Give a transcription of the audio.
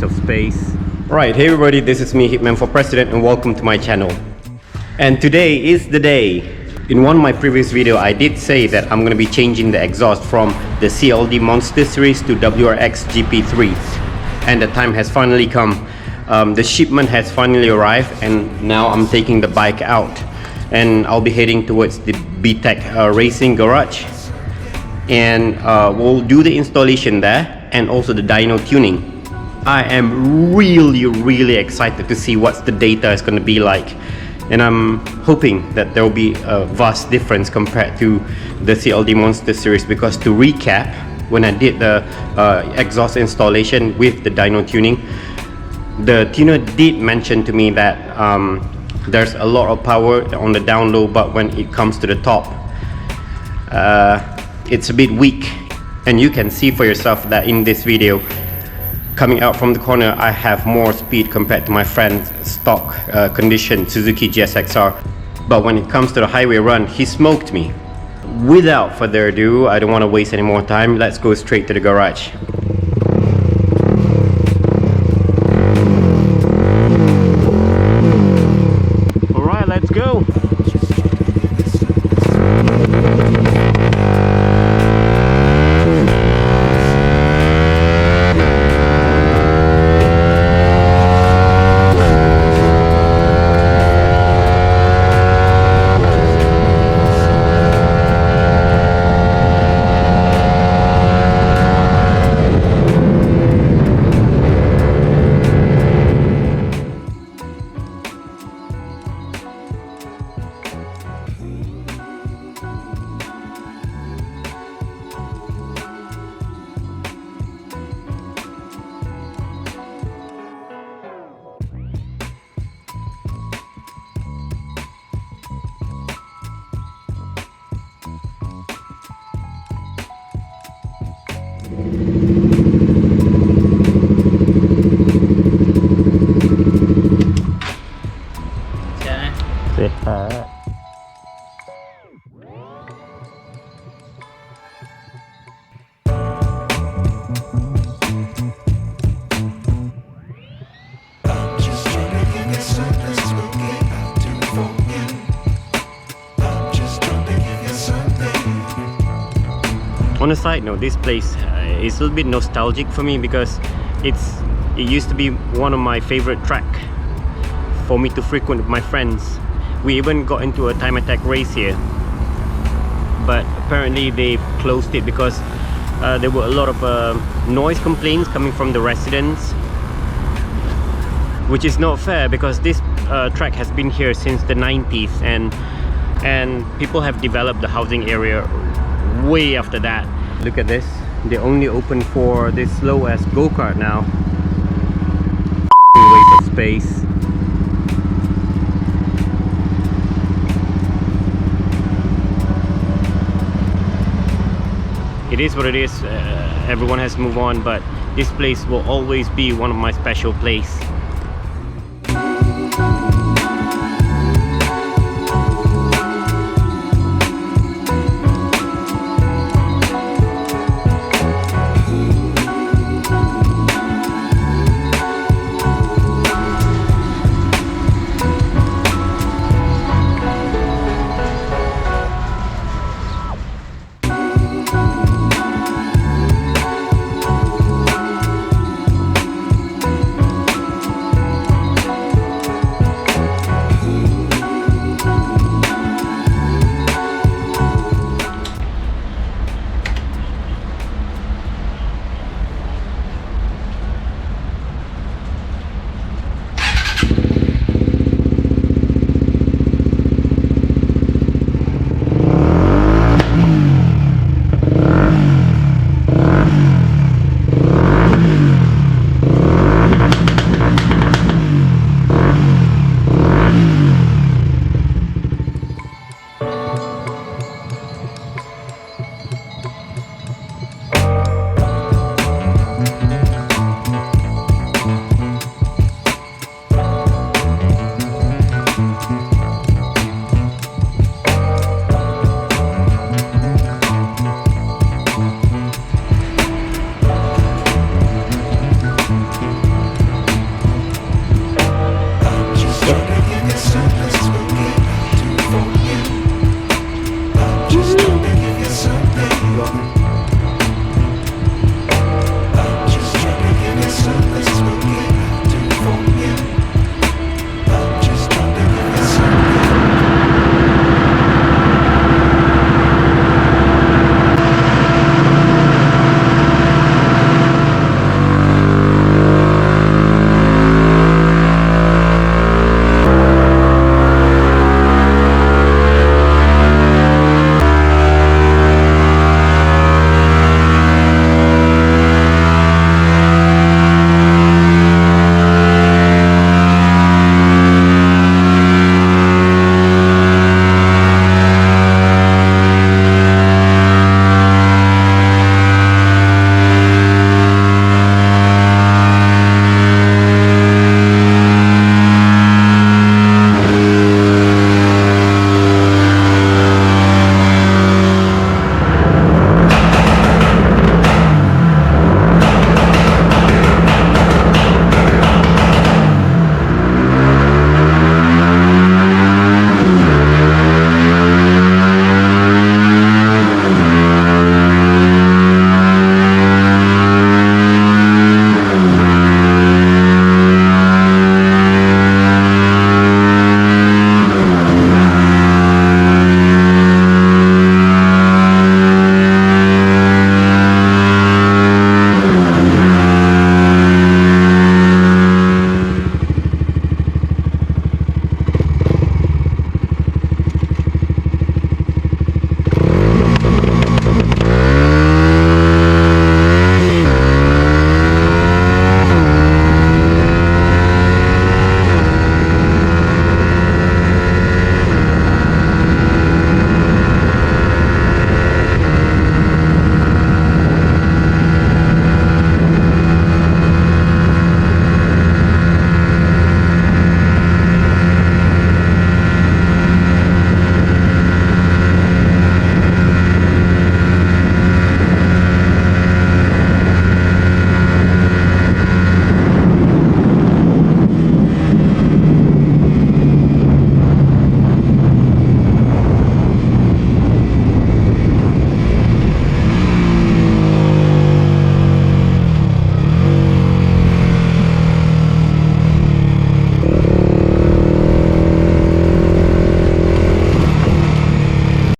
waste of space. Right, hey everybody, this is me, Hitman for President, and welcome to my channel. And today is the day. In one of my previous video, I did say that I'm gonna be changing the exhaust from the CLD Monster series to WRX GP3. And the time has finally come. The shipment has finally arrived, and now I'm taking the bike out. And I'll be heading towards the BTEC racing garage. And we'll do the installation there and also the dyno tuning. I am really excited to see what the data is going to be like, and I'm hoping that there will be a vast difference compared to the CLD Monster series, because to recap, when I did the exhaust installation with the dyno tuning, the tuner did mention to me that there's a lot of power on the down low, but when it comes to the top, it's a bit weak. And you can see for yourself that in this video, coming out from the corner, I have more speed compared to my friend's stock condition Suzuki GSXR. But when it comes to the highway run, he smoked me. Without further ado, I don't want to waste any more time. Let's go straight to the garage. Alright, let's go. On a side note, this place is a little bit nostalgic for me, because it used to be one of my favorite track for me to frequent with my friends. We even got into a time attack race here, but apparently they closed it because there were a lot of noise complaints coming from the residents, which is not fair, because this track has been here since the 90s, and people have developed the housing area way after that. Look at this, they only open for this slow as go-kart now. Waste of space. It is what it is. Everyone has moved on, but this place will always be one of my special places.